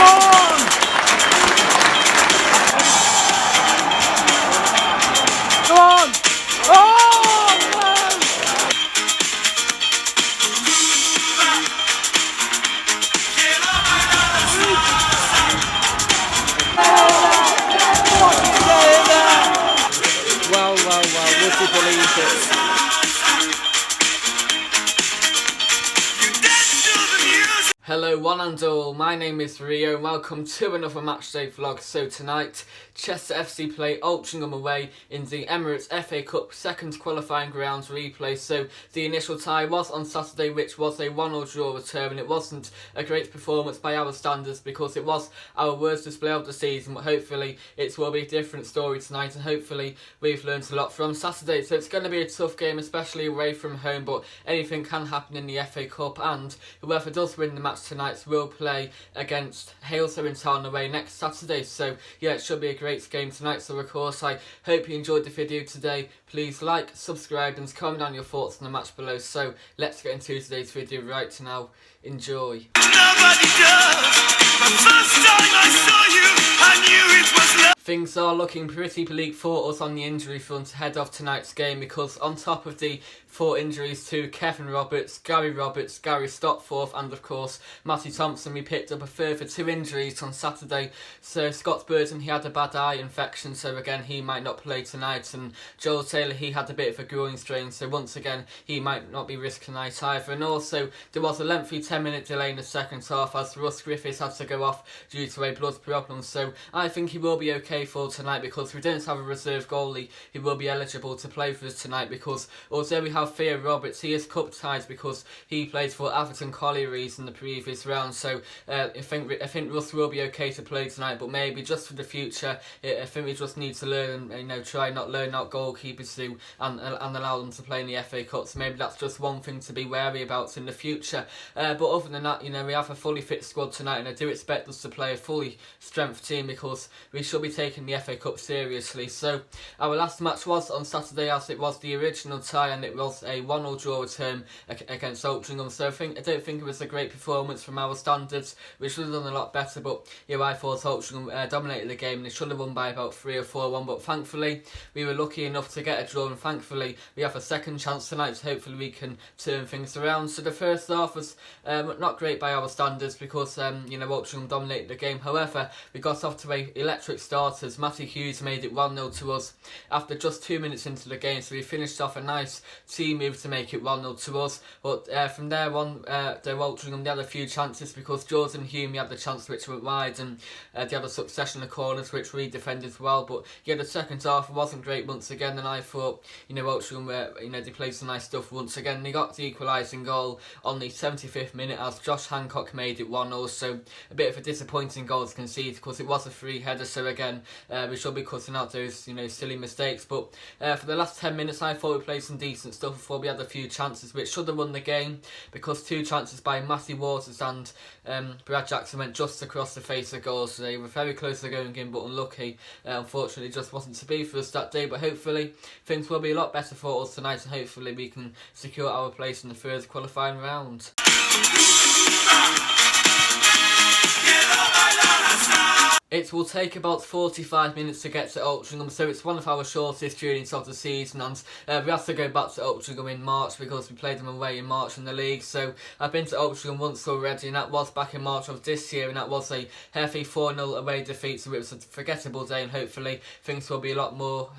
on! Come on! Oh! Well, would you believe it? Hello one and all, my name is Rio and welcome to another matchday vlog. So tonight, Chester FC play Altrincham away in the Emirates FA Cup second qualifying round replay. So the initial tie was on Saturday, which was a 1-1 draw return, and it wasn't a great performance by our standards because it was our worst display of the season, but hopefully it will be a different story tonight and hopefully we've learned a lot from Saturday. So it's going to be a tough game, especially away from home, but anything can happen in the FA Cup, and whoever does win the match tonight will play against Altrincham away next Saturday. So yeah, it should be a great game tonight. So of course I hope you enjoyed the video today. Please like, subscribe and comment down your thoughts on the match below. So let's get into today's video right now. Enjoy. Nobody does. The first time I saw you, I knew it was love. Things are looking pretty bleak for us on the injury front ahead of tonight's game, because on top of the 4 injuries to Kevin Roberts, Gary Stopforth and of course Matty Thompson, we picked up a further 2 injuries on Saturday. So Scott Burton, he had a bad eye infection, so again he might not play tonight, and Joel Taylor, he had a bit of a groin strain, so once again he might not be risked tonight either. And also there was a lengthy 10-minute delay in the second half as Russ Griffiths had to go off due to a blood problem, so I think he will be okay for tonight because we don't have a reserve goalie who will be eligible to play for us tonight, because although we have Theo Roberts, he is cup tied because he played for Atherton Collieries in the previous round, so I think Russ will be okay to play tonight, but maybe just for the future I think we just need to learn, try not learn out goalkeepers to and allow them to play in the FA Cup, so maybe that's just one thing to be wary about in the future. But other than that, we have a fully fit squad tonight, and I do expect us to play a fully strength team because we should be taking the FA Cup seriously. So our last match was on Saturday, as it was the original tie, and it was a 1-1 draw return against Altrincham. So I don't think it was a great performance from our standards. We should have done a lot better, but I thought Altrincham dominated the game and they should have won by about 3 or 4-1, but thankfully we were lucky enough to get a draw, and thankfully we have a second chance tonight, so hopefully we can turn things around. So the first half was not great by our standards because Altrincham dominated the game. However, we got off to a electric start as Matty Hughes made it 1-0 to us after just 2 minutes into the game, so we finished off a nice team move to make it 1-0 to us. But from there on, Altrincham, they had a few chances because Jordan Hume, he had the chance which went wide, and they had a succession of corners which we defended well. But the second half wasn't great once again, and I thought Altrincham they played some nice stuff once again. They got the equalising goal on the 75th minute as Josh Hancock made it 1-0, so a bit of a disappointing goal to concede because it was a free header, so again we should be cutting out those silly mistakes. But for the last 10 minutes I thought we played some decent stuff before we had a few chances which should have won the game, because 2 chances by Matthew Waters and Brad Jackson went just across the face of goal, so they were very close to going in but unlucky. Unfortunately it just wasn't to be for us that day, but hopefully things will be a lot better for us tonight and hopefully we can secure our place in the first qualifying round. It will take about 45 minutes to get to Altrincham, so it's one of our shortest journeys of the season, and we have to go back to Altrincham in March because we played them away in March in the league. So I've been to Altrincham once already, and that was back in March of this year, and that was a heavy 4-0 away defeat, so it was a forgettable day, and hopefully things will be a lot more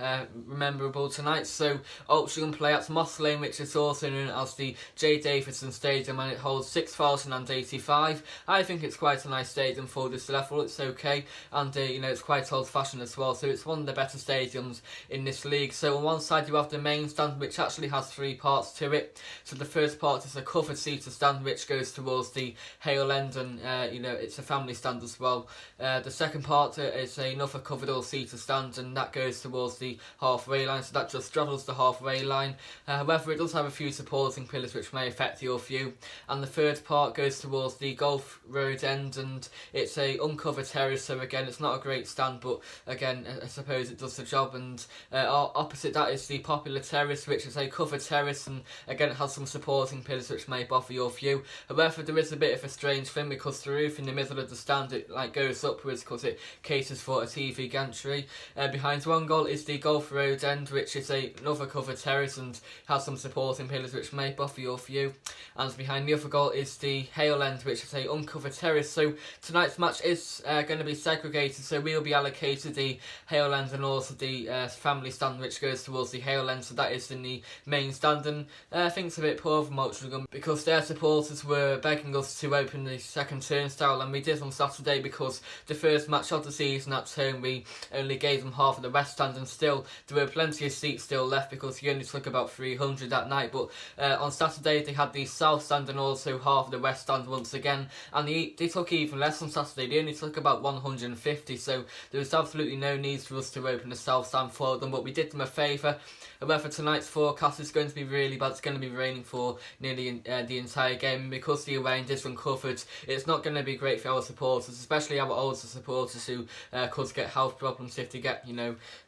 memorable tonight. So Altrincham play at Moss Lane, which is also known as the J. Davidson Stadium, and it holds 6,085. I think it's quite a nice stadium for this level. It's okay. And it's quite old fashioned as well, so it's one of the better stadiums in this league. So on one side you have the main stand, which actually has 3 parts to it. So the first part is a covered seater stand which goes towards the Hale end, and it's a family stand as well. The second part is another covered all-seater stand, and that goes towards the halfway line, so that just straddles the halfway line. However, it does have a few supporting pillars which may affect your view. And the third part goes towards the Golf Road end, and it's a uncovered terrace, so again again, it's not a great stand, but again, I suppose it does the job. And opposite that is the popular terrace, which is a covered terrace, and again it has some supporting pillars which may buffer your view. However, there is a bit of a strange thing because the roof in the middle of the stand, it goes upwards because it caters for a TV gantry. Behind one goal is the Golf Road end, which is another covered terrace and has some supporting pillars which may buffer your view. And behind the other goal is the Hale end, which is a uncovered terrace. So tonight's match is going to be segregated, so we'll be allocated the Hale end and also the family stand which goes towards the Hale end, so that is in the main stand. And I think it's a bit poor from Altrincham because their supporters were begging us to open the second turnstile, and we did on Saturday because the first match of the season at home we only gave them half of the west stand, and still there were plenty of seats still left because he only took about 300 that night. But on Saturday they had the south stand and also half of the west stand once again, and they took even less on Saturday. They only took about 150, so there was absolutely no need for us to open the south stand for them, but we did them a favour. However, tonight's forecast is going to be really bad. It's going to be raining for nearly the entire game, and because the away end is uncovered, it's not going to be great for our supporters, especially our older supporters who could get health problems if they get,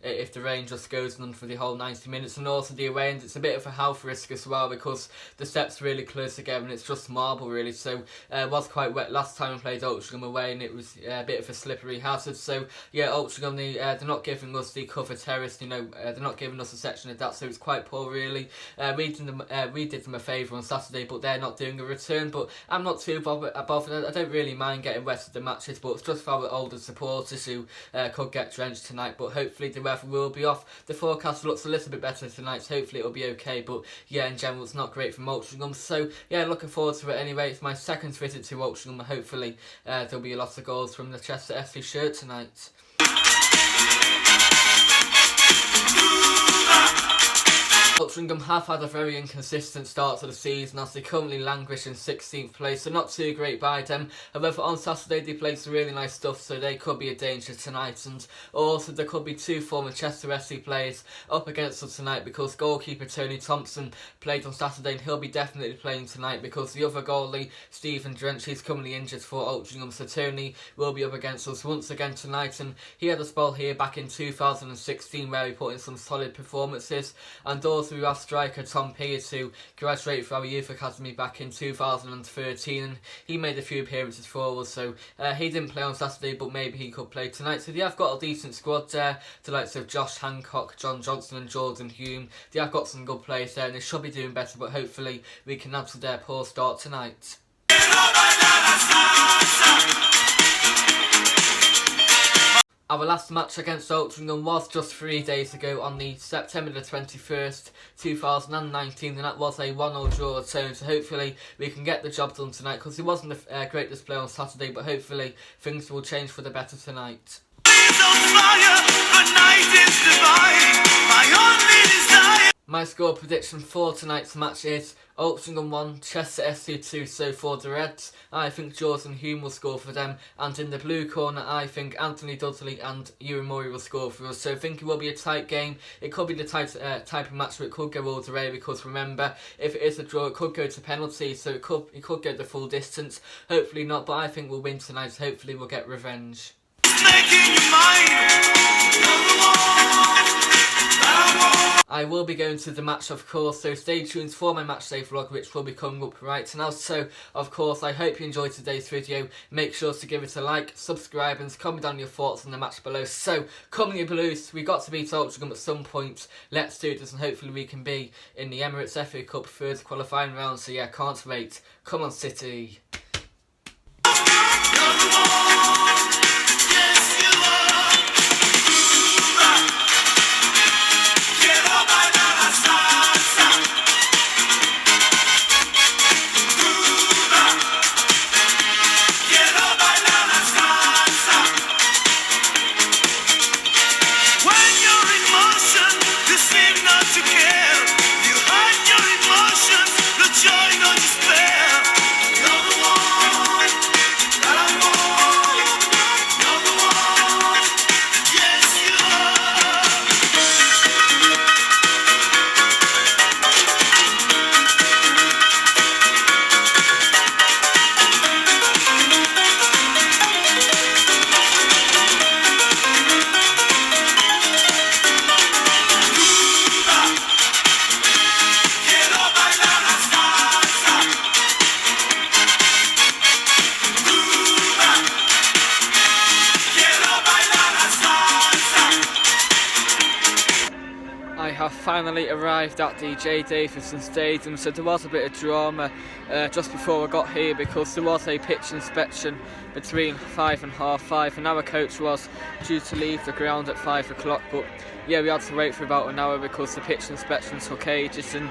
if the rain just goes on for the whole 90 minutes. And also the away end, it's a bit of a health risk as well because the steps really close together and it's just marble really. So it was quite wet last time we played Altrincham away, and it was a bit of a slippery hazard. So yeah, Altrincham, they're not giving us the covered terrace, they're not giving us a section of that, so it's quite poor really. We did them a favour on Saturday, but they're not doing a return. But I'm not too bothered. I don't really mind getting wet of the matches, but it's just for our older supporters who could get drenched tonight. But hopefully the weather will be off. The forecast looks a little bit better tonight, so hopefully it'll be okay. But yeah, in general, it's not great from Altrincham. So yeah, looking forward to it anyway. It's my second visit to Altrincham, and hopefully there'll be a lot of goals from the Chester FC shirt tonight. Altrincham have had a very inconsistent start to the season as they currently languish in 16th place, so not too great by them. However, on Saturday they played some really nice stuff, so they could be a danger tonight. And also there could be two former Chester FC players up against us tonight because goalkeeper Tony Thompson played on Saturday and he'll be definitely playing tonight because the other goalie, Stephen Drench, he's currently injured for Altrincham, so Tony will be up against us once again tonight. And he had a spell here back in 2016 where he put in some solid performances. And also we have striker Tom Pierce, who graduated from our youth academy back in 2013, and he made a few appearances for us, so he didn't play on Saturday, but maybe he could play tonight. So they have got a decent squad there, the likes of Josh Hancock, John Johnson and Jordan Hume. They have got some good players there and they should be doing better, but hopefully we can add to their poor start tonight. Our last match against Altrincham was just 3 days ago on the September the 21st, 2019, and that was a 1-0 draw at home, so hopefully we can get the job done tonight because it wasn't a great display on Saturday, but hopefully things will change for the better tonight. My score prediction for tonight's match is Altrincham 1, Chester FC 2. So for the Reds, I think Jordan Hume will score for them, and in the blue corner I think Anthony Dudley and Ewan Murray will score for us. So I think it will be a tight game. It could be the type of match where it could go all the way, because remember, if it is a draw it could go to penalties, so it could go the full distance. Hopefully not, but I think we'll win tonight. So hopefully we'll get revenge. I will be going to the match, of course, so stay tuned for my matchday vlog, which will be coming up right now. So, of course, I hope you enjoyed today's video. Make sure to give it a like, subscribe, and comment down your thoughts on the match below. So, come on, you Blues, we got to beat Altrincham at some point. Let's do this, and hopefully we can be in the Emirates FA Cup third qualifying round. So, yeah, can't wait. Come on, City. Joy, no despair. You're the one. finally arrived at the J. Davison Stadium, so there was a bit of drama just before I got here because there was a pitch inspection between 5 and half 5, and our coach was due to leave the ground at 5 o'clock, but yeah, we had to wait for about an hour because the pitch inspection took ages, and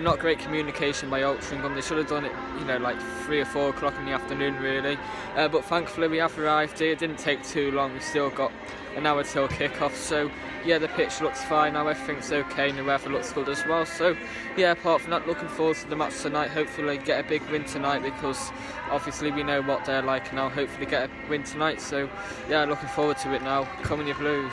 not great communication by Altrincham. They should have done it, you know, like 3 or 4 o'clock in the afternoon really, but thankfully we have arrived here. It didn't take too long, we still got an hour till kick-off, so yeah, the pitch looks fine now, everything's okay, and the weather looks good as well. So yeah, apart from that, looking forward to the match tonight. Hopefully get a big win tonight because obviously we know what they're like now. Hopefully get a win tonight, so yeah, looking forward to it now. Come on, you Blues.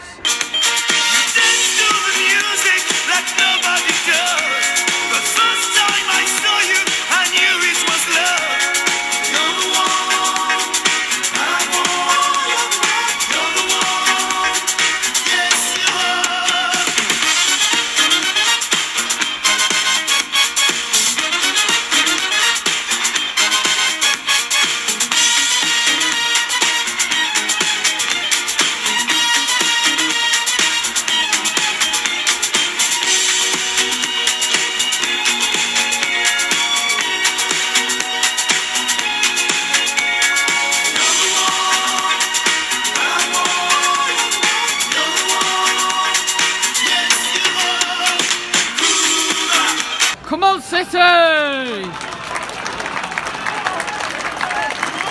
Come on, City!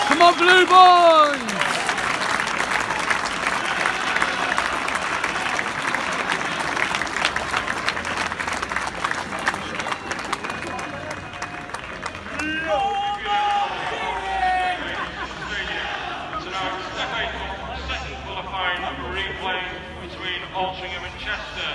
Come on, Blue Boys! Second qualifying replay between Altrincham and Chester.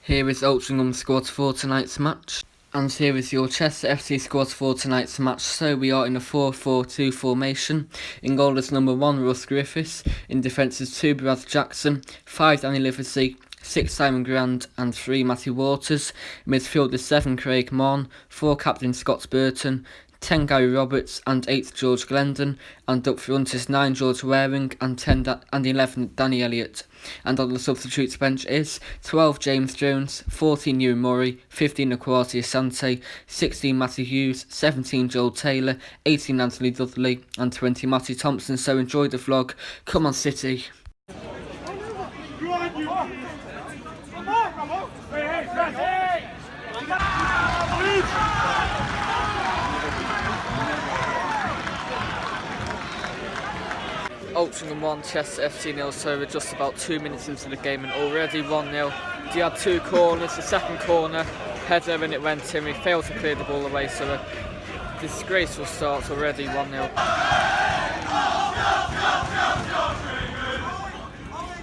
Here is Altringham's squad for tonight's match, and here is your Chester FC squad for tonight's match. So we are in a 4-4-2 formation. In goal is number 1 Russ Griffiths, in defence is 2 Brad Jackson, 5 Danny Livesey, 6 Simon Grand and 3 Matthew Waters. Midfield is 7 Craig Mon, 4 Captain Scott Burton, 10 Gary Roberts and 8 George Glendon, and up front is 9 George Waring and 11 Danny Elliott. And on the substitutes bench is 12 James Jones, 14 Ewan Murray, 15 Akwati Asante, 16 Matty Hughes, 17 Joel Taylor, 18 Anthony Dudley and 20 Matty Thompson. So enjoy the vlog. Come on, City. Altrincham 1, Chester FC 0, so we're just about 2 minutes into the game and already 1-0. He had 2 corners, the second corner, header, and it went in. We failed to clear the ball away, so a disgraceful start already, 1-0.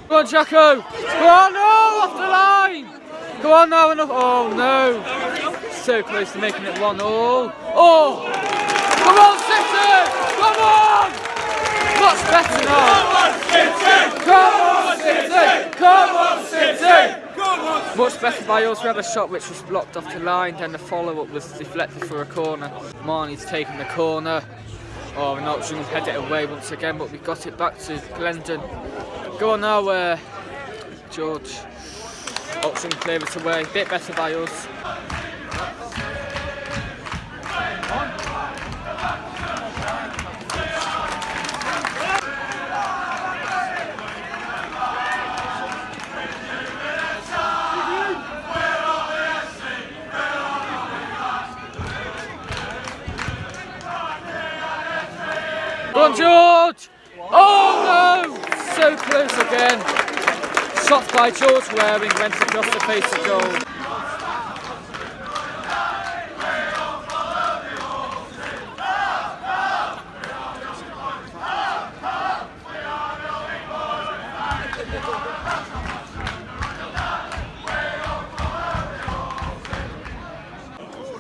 Go on, Jacko! Go on, no! Off the line! Go on now, enough! Oh no! So close to making it 1-0. Oh! Come on, City! Come on! Much better now! Come on, City! Come on, City! Come on! Much better by us. We had a shot which was blocked off the line, then the follow-up was deflected for a corner. Marnie's taken the corner. Oh, and Altrincham head it away once again, but we got it back to Glendon. Go on now, George. Altrincham clear it away. Bit better by us. Go on, George! Oh no! So close again. Shot by George Waring, went across the face of goal.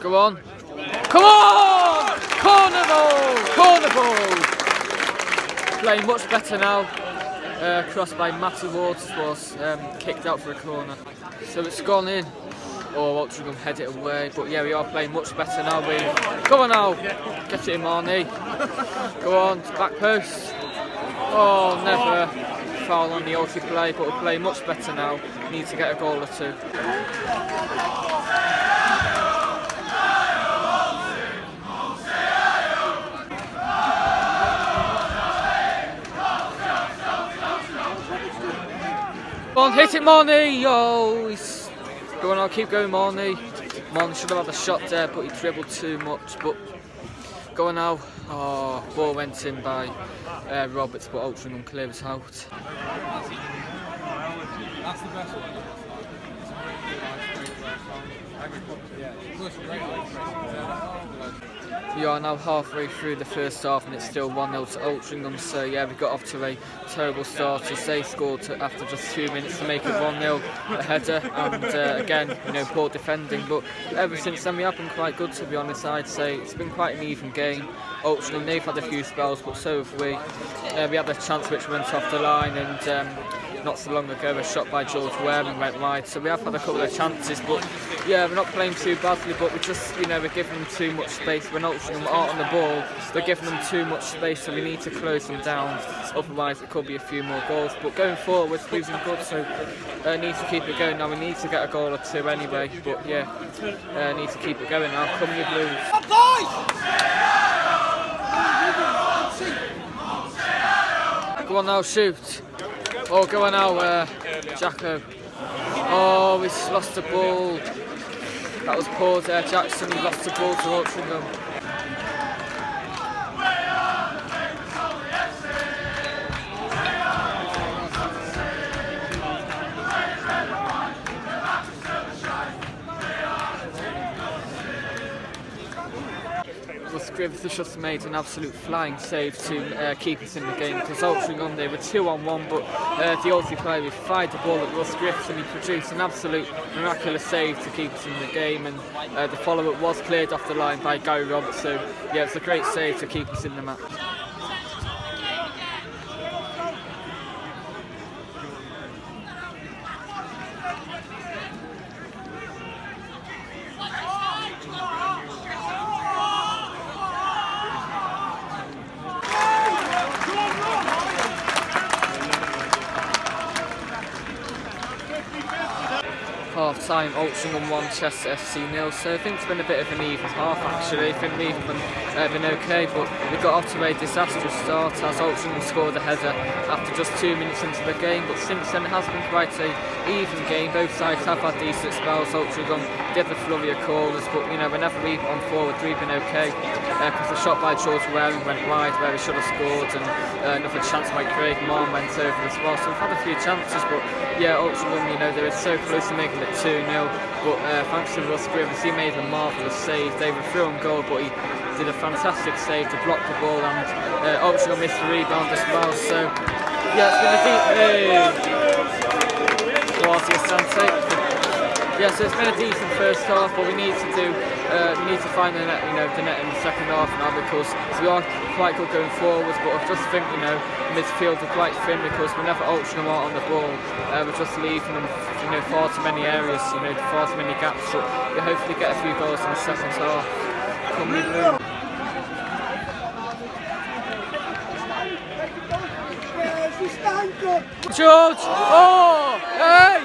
Go on. Come on! Corner ball! Corner ball! Playing much better now. Crossed by Matty Waters was kicked out for a corner. So it's gone in. Oh, Altrincham head it away. But yeah, we are playing much better now. Go on now. Get it in, Marnie. Go on, back post. Oh, never. foul on the Alti play, but we'll play much better now. Need to get a goal or two. Go on, hit it, Marnie! Oh, he's going on, keep going, Marnie. Marnie should have had a shot there, but he dribbled too much. But go on now. Oh, ball went in by Roberts, but Altrincham clears out. That's the best one. We are now halfway through the first half and it's still 1-0 to Altrincham, so yeah, we got off to a terrible start as they scored after just 2 minutes to make it 1-0, a header, and again, you know, poor defending, but ever since then we have been quite good, to be honest. I'd say it's been quite an even game. Altrincham, they've had a few spells, but so have we. We had a chance which went off the line, and not so long ago a shot by George Waring went wide, so we have had a couple of chances, but yeah, we're not playing too badly, but we just, you know, we're giving them too much space. When Altrincham aren't on the ball, we're giving them too much space, so we need to close them down, otherwise it could be a few more goals. But going forward, we're losing good, so need to keep it going now. We need to get a goal or two anyway, but yeah, need to keep it going now. Come you Blues. Go on now, shoot. Oh, go on now, Jacko. Oh, he's lost the ball. That was poor there, Jackson. He lost the ball to Altrincham. Scrivs has just made an absolute flying save to keep us in the game, because Altrincham, they were 2-on-1, but the Aussie player, we fired the ball at Russ Griffiths and he produced an absolute miraculous save to keep us in the game, and the follow-up was cleared off the line by Gary Roberts, so yeah, it's a great save to keep us in the match. Half time, Altrincham 1, Chester FC 0, so I think it's been a bit of an even half actually. I think we've been okay, but we got off to a disastrous start as Altrincham scored a header after just 2 minutes into the game, but since then it has been quite a even game. Both sides have had decent spells. Altrincham did the flurry of corners, but you know, whenever we've gone forward we've been okay, because the shot by George Waring went wide where he should have scored, and another chance by Craig Mann went over as well, so we've had a few chances, but yeah, Altrincham, you know, they were so close to making it 2-0, but thanks to Russ Griffiths, he made a marvellous save. They were through on goal, but he did a fantastic save to block the ball, and Altrincham missed the rebound as well, so yeah, it's been a deep yeah, so it's been a decent first half, but we need to find the net, you know, the net in the second half now, because we are quite good going forwards, but I just think, you know, midfield are quite thin, because whenever Altrincham are on the ball, we're just leaving them, you know, far too many areas, you know, far too many gaps, but we'll hopefully get a few goals in the second half. Come on, Blue. George! Oh! Hey!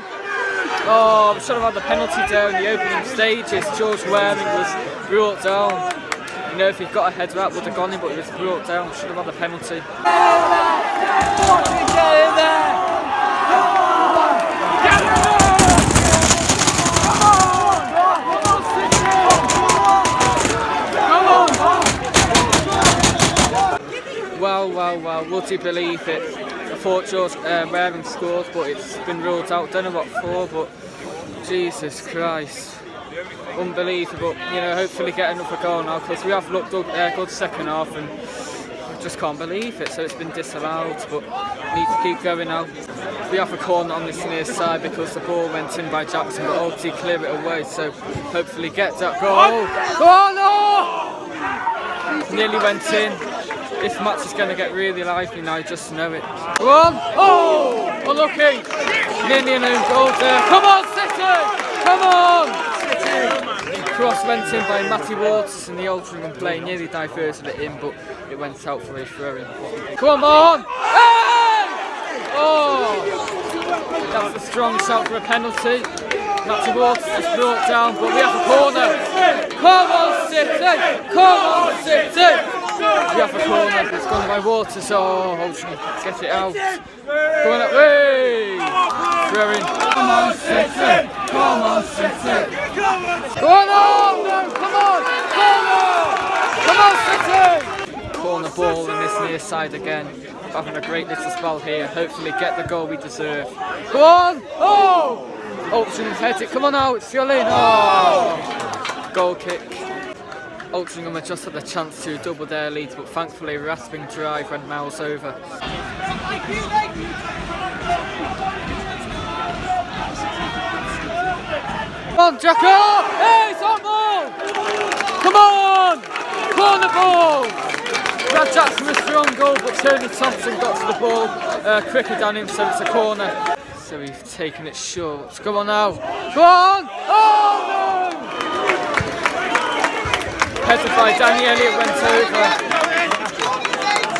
Oh, we should have had the penalty there in the opening stages. George Waring was brought down. You know, if he'd got a header out, would have gone in, but he was brought down. Should have had the penalty. Well, would you believe it? I thought George Waring scored, but it's been ruled out. Don't know what for, but Jesus Christ, unbelievable. You know, hopefully get another goal now, because we have looked good second half, and I just can't believe it. So it's been disallowed, but need to keep going now. We have a corner on this near side because the ball went in by Jackson, but Alti clear it away. So hopefully get that goal. Oh no! Nearly went in. This match is going to get really lively now, just know it. Go on! Oh! Unlucky! Nearly an own goal there. Come on, City! Come on! Cross went in by Matty Waters in the Altrincham play, nearly diverted it in, but it went out for a throw-in. Come on! Hey! Oh! That was a strong shout for a penalty. Matty Waters just brought down, but we have a corner. Come on, City! Come on, City! We have a corner, it's gone by Waters. Oh, Altrincham, get it out. Come on, way! Throw in. Come on, City! Come on, City! Come on, no! Come on! Come on! Come on, City! Corner ball in this near side again. Having a great little spell here. Hopefully get the goal we deserve. Go on! Oh! Altrincham heads it. Come on now, it's still in. Oh! Goal kick. Altrincham had just had the chance to double their lead, but thankfully a rasping drive went miles over. Come on, Jacko! Hey, it's on ball! Come on! Corner ball! Brad Jackson was through on goal, but Tony Thompson got to the ball quicker than him, so it's a corner. So we've taken it short. Come on now. Come on! Oh no! Headed by Danny Elliott went over.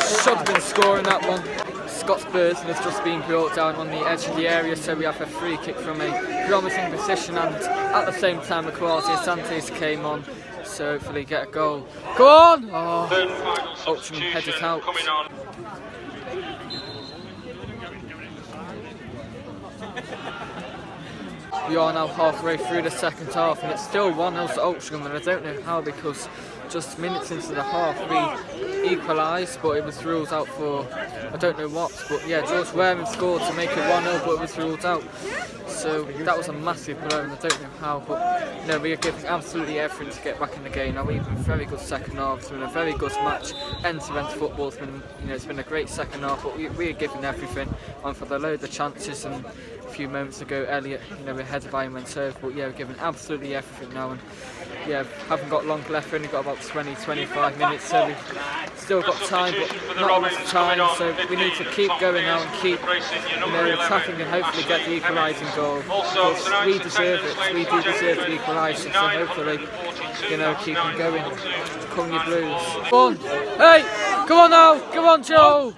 Should have been scoring that one. Scott's Burton has just been brought down on the edge of the area, so we have a free kick from a promising position, and at the same time Equality Santos came on, so hopefully get a goal. Go on! Oh, Altrincham headed out. We are now halfway through the second half and it's still 1-0 to Altrincham, and I don't know how, because just minutes into the half we equalised, but it was ruled out for I don't know what, but yeah, George Wareman scored to make it 1-0, but it was ruled out. So that was a massive blow, and I don't know how, but you know, we are giving absolutely everything to get back in the game. Now we've been a very good second half, it's been a very good match, end-to-end football. It's been, you know, it's been a great second half, but we are giving everything. And for the load of chances, and a few moments ago Elliott, you know, we're headed by him went over, but yeah, we're giving absolutely everything now, and yeah, haven't got long left. We've only got about 20-25 minutes, so we've still got time, but not much time. So we need to keep going now and keep, you know, attacking and hopefully get the equalising goal. Because we deserve it. We do deserve the equalising. So hopefully, you know, keep on going. Come your Blues. Come on, hey, come on now, come on, Joe.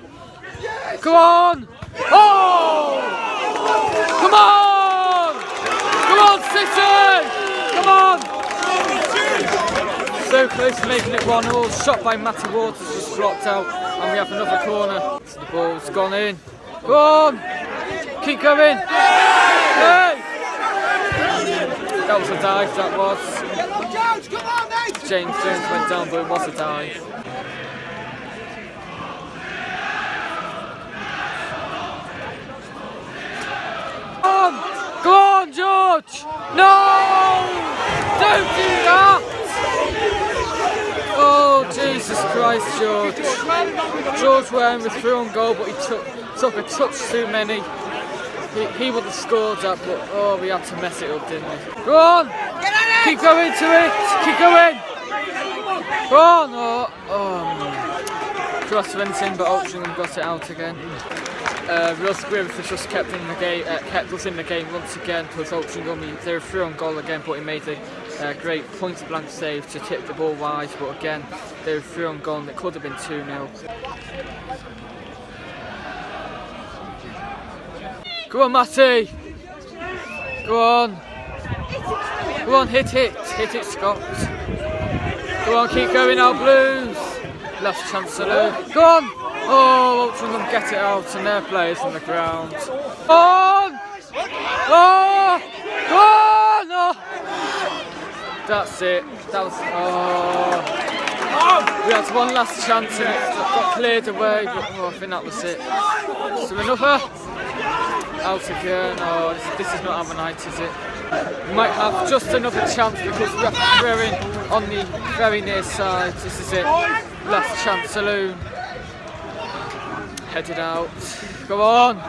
Come on. Oh, come on, come on, City, come on. So close to making it 1-0, shot by Matty Waters, just blocked out, and we have another corner. So the ball's gone in. Go on! Keep going! Hey! That was a dive, that was. James Jones went down, but it was a dive. Go on! Go on, George! No! Don't do that! Oh, Jesus Christ, George. George Wareman was through on goal, but he took a touch too many. He would have scored that, but oh, we had to mess it up, didn't we? Go on! Keep going to it! Keep going! Go on! Cross went in, but Altrincham got it out again. Russ Griffith has just kept us in the game once again, because Altrincham, they were through on goal again, but he made a great point-blank save to tip the ball wide, but again they were through on goal and it could have been 2-0. Go on, Matty! Go on! Go on, hit it, Scott! Go on, keep going now, Blues! Last chance saloon. Go on! Oh, Altrincham get it out, and their players on the ground. Go on! Oh! Go on! Oh! That's it. That was. Oh! We had one last chance and it got cleared away, but I think that was it. So another. Out again. Oh, this is not Ammonite, is it? We might have just another chance because we're throwing on the very near side. This is it. Last chance saloon. Headed out. Go on.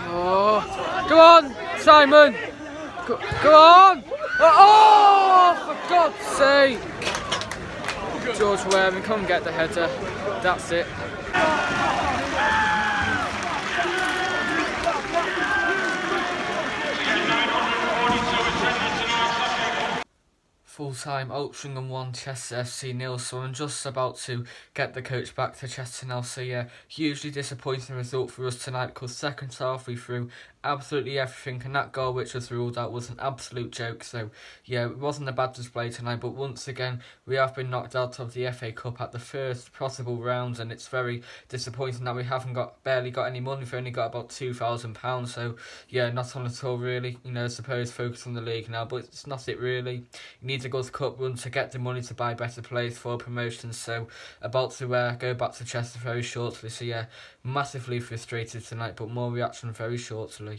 Oh. Go on, Simon. Go on. Oh, for God's sake. George Wareman, come and get the header. That's it. Full-time Altrincham 1, Chester FC 0, so I'm just about to get the coach back to Chester now. So yeah, hugely disappointing result for us tonight, because second half we threw absolutely everything, and that goal which was ruled out was an absolute joke. So yeah, it wasn't a bad display tonight, but once again we have been knocked out of the FA Cup at the first possible round, and it's very disappointing that we haven't barely got any money. We've only got about £2,000, so yeah, not on at all really. I suppose focus on the league now, but it's not it really. You need a good cup run to get the money to buy better players for promotions. So about to go back to Chester very shortly. So yeah, massively frustrated tonight, but more reaction very shortly.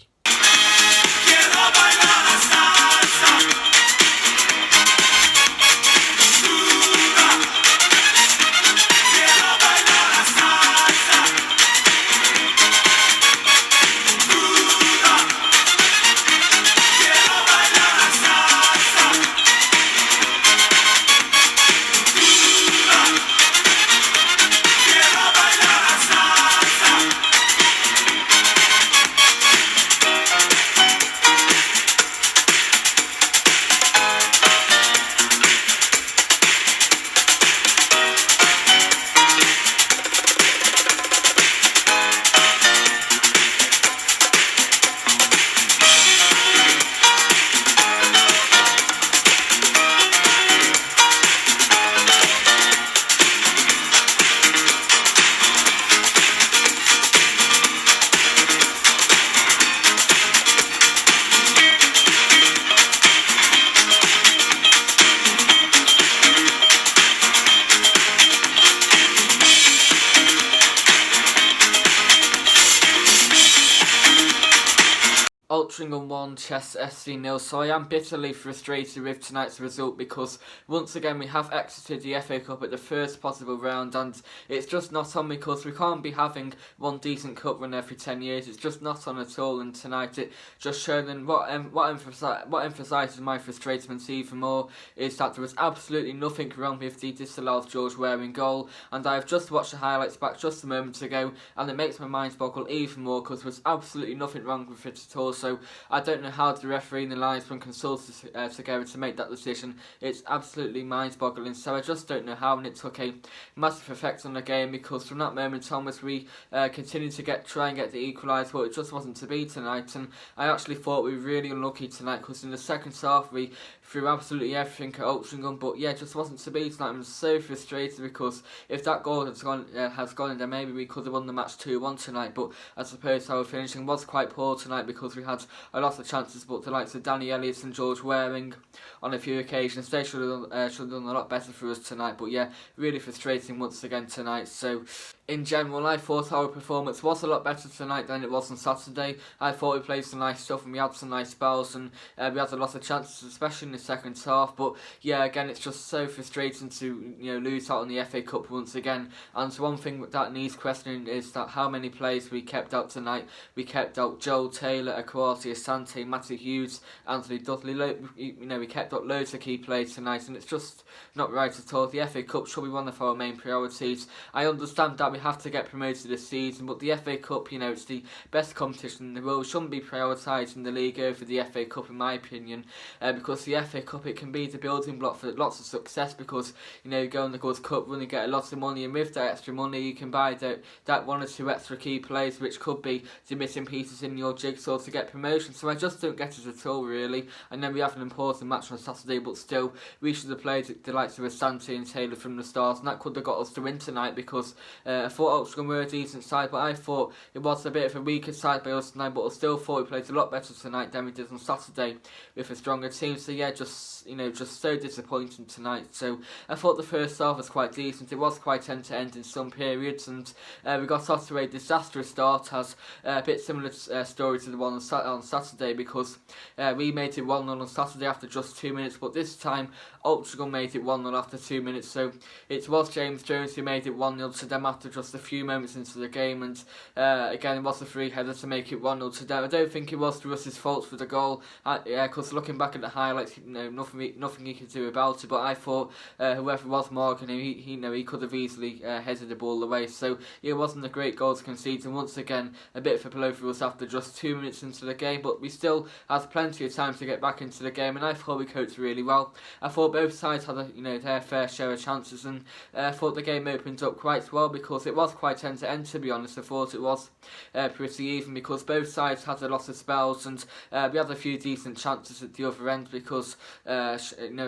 Altrincham 1, Chester FC 0. So I am bitterly frustrated with tonight's result, because once again we have exited the FA Cup at the first possible round, and it's just not on, because we can't be having one decent cup run every 10 years. It's just not on at all, and tonight it just showed. And what emphasises my frustration even more is that there was absolutely nothing wrong with the disallowed George Waring goal, and I've just watched the highlights back just a moment ago, and it makes my mind boggle even more, because there was absolutely nothing wrong with it at all. So I don't know how the referee and the linesman consulted together to make that decision. It's absolutely mind-boggling. So I just don't know how, and it took a massive effect on the game, because from that moment onwards we continued to try and get the equaliser, but it just wasn't to be tonight. And I actually thought we were really unlucky tonight, because in the second half we threw absolutely everything at Altrincham, but yeah, it just wasn't to be tonight. I'm so frustrated, because if that goal has gone in, then maybe we could have won the match 2-1 tonight. But I suppose our finishing was quite poor tonight, because we had a lot of chances, but the likes of Danny Elliott and George Waring on a few occasions, they should have done a lot better for us tonight. But yeah, really frustrating once again tonight. So in general, I thought our performance was a lot better tonight than it was on Saturday. I thought we played some nice stuff, and we had some nice spells, and we had a lot of chances, especially in the second half. But yeah, again, it's just so frustrating to lose out on the FA Cup once again. And one thing that needs questioning is that how many players we kept out tonight. We kept out Joel Taylor, Akwasi Asante, Matthew Hughes, Anthony Dudley. We kept out loads of key players tonight, and it's just not right at all. The FA Cup should be one of our main priorities. I understand that we have to get promoted this season, but the FA Cup, it's the best competition in the world. Shouldn't be prioritised in the league over the FA Cup, in my opinion, because the FA Cup, it can be the building block for lots of success, because you go on the good cup run and get a lot of money, and with that extra money you can buy that one or two extra key players, which could be the missing pieces in your jigsaw to get promotion. So I just don't get it at all, really. And then we have an important match on Saturday, but still we should have played the likes of Asante and Taylor from the start, and that could have got us to win tonight, because I thought Altrincham were a decent side, but I thought it was a bit of a weaker side by us tonight. But I still thought we played a lot better tonight than we did on Saturday with a stronger team. So yeah, just so disappointing tonight. So I thought the first half was quite decent. It was quite end to end in some periods, and we got off to a disastrous start, as a bit similar story to the one on Saturday, because we made it 1-0 on Saturday after just 2 minutes, but this time Altrincham made it 1-0 after 2 minutes. So it was James Jones who made it 1-0 to them after just a few moments into the game, and again it was a free header to make it 1-0 to them. I don't think it was Russ's fault for the goal, because looking back at the highlights, nothing he could do about it. But I thought whoever was Morgan, he could have easily headed the ball away. So it wasn't a great goal to concede, and once again a bit of a blow for us after just 2 minutes into the game. But we still had plenty of time to get back into the game, and I thought we coped really well. I thought both sides had their fair share of chances, and I thought the game opened up quite well because it was quite end to end. To be honest, I thought it was pretty even because both sides had a lot of spells, and we had a few decent chances at the other end because a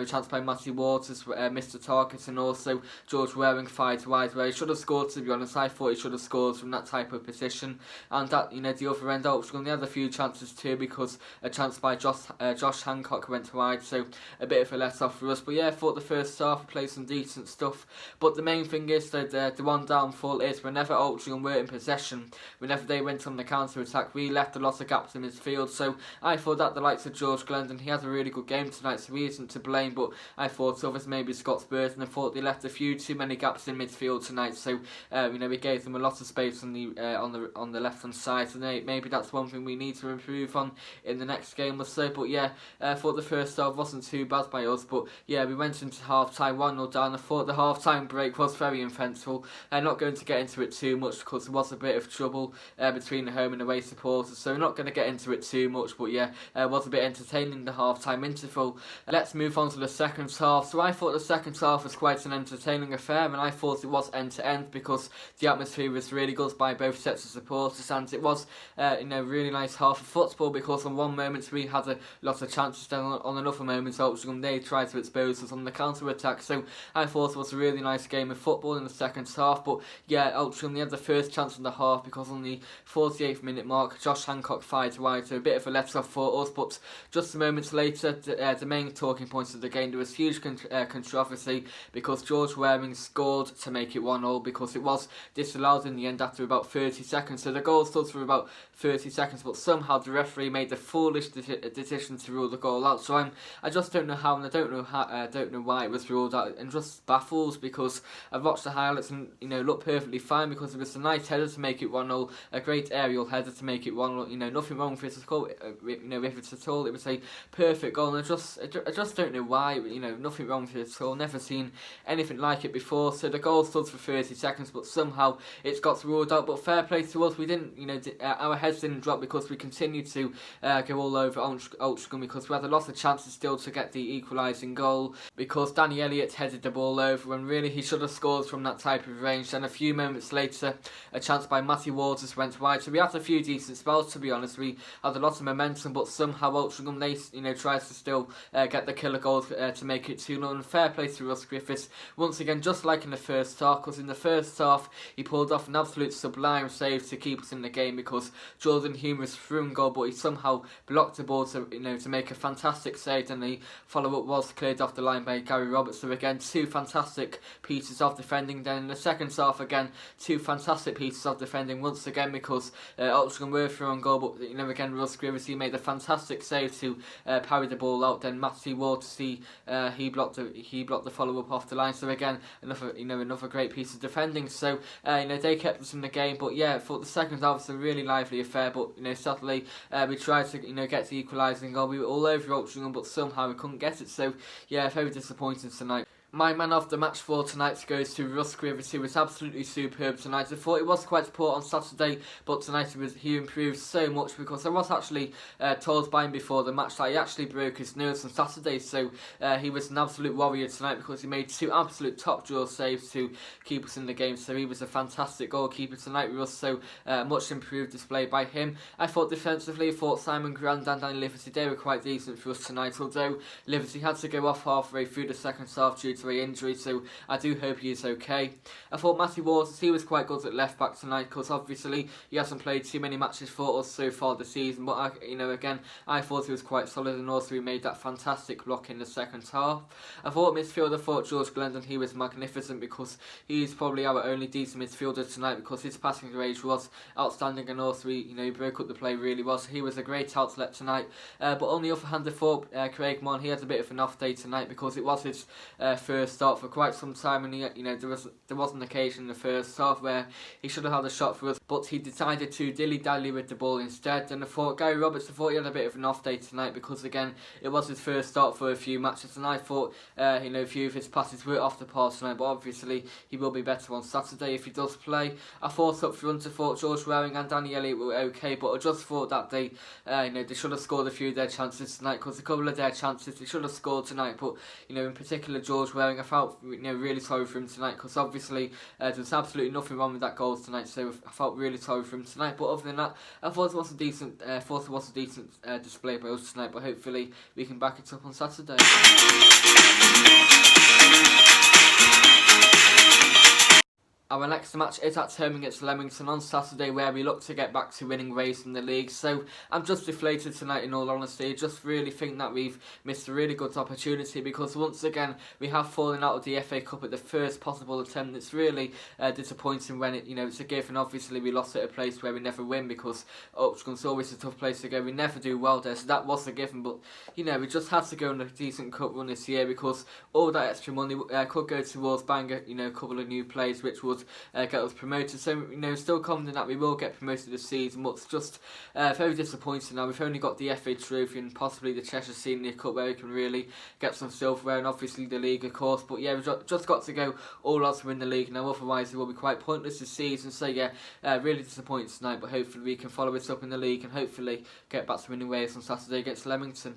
chance by Matty Waters missed a target, and also George Waring fired wide where he should have scored. To be honest, I thought he should have scored from that type of position. And that the other end, Altrincham, they had a few chances too because a chance by Josh Hancock went wide, so a bit of a let off for us. But yeah, I thought the first half we played some decent stuff. But the main thing is that the one downfall is whenever Altrincham were in possession, whenever they went on the counter attack, we left a lot of gaps in midfield. So I thought that the likes of George Glendon, he had a really good game tonight, so he isn't to blame. But I thought others, maybe Scott Spurs, and I thought they left a few too many gaps in midfield tonight. So we gave them a lot of space on the left hand side. So maybe that's one thing we need to improve on in the next game or so. But yeah, I thought the first half wasn't too bad by us. But yeah, we went into half time 1-0 down. I thought the half time break was very eventful. I'm not going to get into it too much because there was a bit of trouble between the home and away supporters, so I'm not going to get into it too much. But yeah, it was a bit entertaining, the half time interval. Let's move on to the second half. So I thought the second half was quite an entertaining affair, and I thought it was end to end because the atmosphere was really good by both sets of supporters, and it was really nice half of football because on one moment we had a lot of chances, then on another moment Altrincham, they tried to expose us on the counter attack. So I thought it was a really nice game of football in the second half. But yeah, Altrincham, they had the first chance in the half because on the 48th minute mark Josh Hancock fired wide, so a bit of a let off for us. But just a moment later, the main talking points of the game, there was huge controversy because George Waring scored to make it 1-0 because it was disallowed in the end after about 30 seconds. So the goal stood for about 30 seconds, but somehow the referee made the foolish decision to rule the goal out. So I just don't know how, and I don't know why it was ruled out, and just baffles because I've watched the highlights and looked perfectly fine because it was a nice header to make it 1-0, a great aerial header to make it 1-0. Nothing wrong with it at all. With it at all, it was a perfect goal, and I just don't know why. Nothing wrong with it at all. Never seen anything like it before. So the goal stood for 30 seconds, but somehow it's got ruled out. But fair play to us, we didn't, our heads didn't drop because we continued to go all over Altrincham because we had a lot of chances still to get the equalising goal because Danny Elliott headed the ball over when really he should have scored from that type of range. And a few moments later, a chance by Matty Waters went wide. So we had a few decent spells, to be honest. We had a lot of momentum, but somehow Altrincham, they tried to still get the killer goal to make it 2-0. And fair play to Russ Griffiths once again, just like in the first half, because in the first half he pulled off an absolute sublime save to keep us in the game because Jordan Hume was through and goal, but he somehow blocked the ball to make a fantastic save, and the follow-up was cleared off the line by Gary Roberts. So again, two fantastic pieces of defending. Then in the second half, again, two fantastic pieces of defending once again because Altrincham were through and goal, but again, Russ Griffiths, he made a fantastic save to parry the ball out. Then Matty Waters, he blocked the follow-up off the line. So again, another great piece of defending. So they kept us in the game. But yeah, for the second half, was a really lively affair. But sadly, we tried to get the equalising goal. We were all over Altrincham, but somehow we couldn't get it. So yeah, very disappointing tonight. My man of the match for tonight goes to Russ Griffiths, who was absolutely superb tonight. I thought it was quite poor on Saturday, but tonight he improved so much because I was actually told by him before the match that he actually broke his nose on Saturday. So he was an absolute warrior tonight because he made two absolute top draw saves to keep us in the game. So he was a fantastic goalkeeper tonight, Russ. So much improved display by him. I thought defensively, Simon Grant and Danny Liberty, they were quite decent for us tonight, although Liberty had to go off halfway through the second half due to an injury, so I do hope he is okay. I thought Matty Waters, he was quite good at left back tonight because obviously he hasn't played too many matches for us so far this season, but again, I thought he was quite solid, and also he made that fantastic block in the second half. I thought midfield, I thought George Glendon, he was magnificent because he's probably our only decent midfielder tonight because his passing range was outstanding, and also he broke up the play really well, so he was a great outlet tonight. But on the other hand, I thought Craig Mon, he had a bit of an off day tonight because it was his first start for quite some time, and there was an occasion in the first half where he should have had a shot for us, but he decided to dilly-dally with the ball instead. And I thought Gary Roberts, I thought he had a bit of an off day tonight, because again it was his first start for a few matches, and I thought a few of his passes were off the par tonight, but obviously he will be better on Saturday if he does play. I thought up front, I thought George Waring and Danny Elliott were okay, but I just thought that they should have scored a few of their chances tonight, because a couple of their chances they should have scored tonight. But in particular George Waring, I felt really sorry for him tonight, because obviously there was absolutely nothing wrong with that goal tonight, so I felt really sorry for him tonight. But other than that, I thought it was a decent display by us tonight, but hopefully we can back it up on Saturday. Our next match is at home against Leamington on Saturday, where we look to get back to winning ways in the league. So I'm just deflated tonight, in all honesty. I just really think that we've missed a really good opportunity, because once again we have fallen out of the FA Cup at the first possible attempt. It's really disappointing when it's a given. Obviously we lost at a place where we never win, because Altrincham always a tough place to go. We never do well there, so that was a given. But we just had to go on a decent cup run this year, because all that extra money could go towards buying a couple of new players, which would get us promoted. So still confident that we will get promoted this season, but it's just very disappointing. Now we've only got the FA Trophy and possibly the Cheshire Senior Cup, where we can really get some silverware, and obviously the league of course. But yeah, we've just got to go all out to win the league now, otherwise it will be quite pointless this season. So yeah, really disappointed tonight, but hopefully we can follow it up in the league and hopefully get back to winning ways on Saturday against Leamington.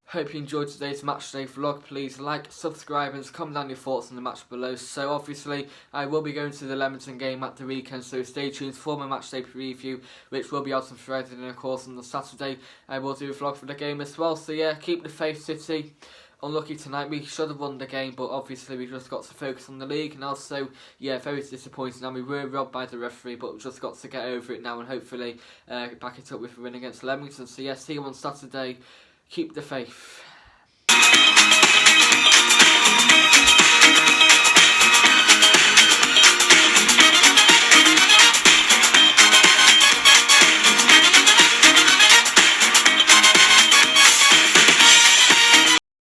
Hope you enjoyed today's matchday vlog. Please like, subscribe and comment down your thoughts on the match below. So obviously I will be going to the Leamington game at the weekend, so stay tuned for my matchday preview, which will be out on Friday, and of course on the Saturday I will do a vlog for the game as well. So yeah, keep the faith, City. Unlucky tonight, we should have won the game, but obviously we just got to focus on the league. And also, yeah, very disappointing. Now we were robbed by the referee, but we've just got to get over it now and hopefully back it up with a win against Leamington. So yeah, see you on Saturday. Keep the faith.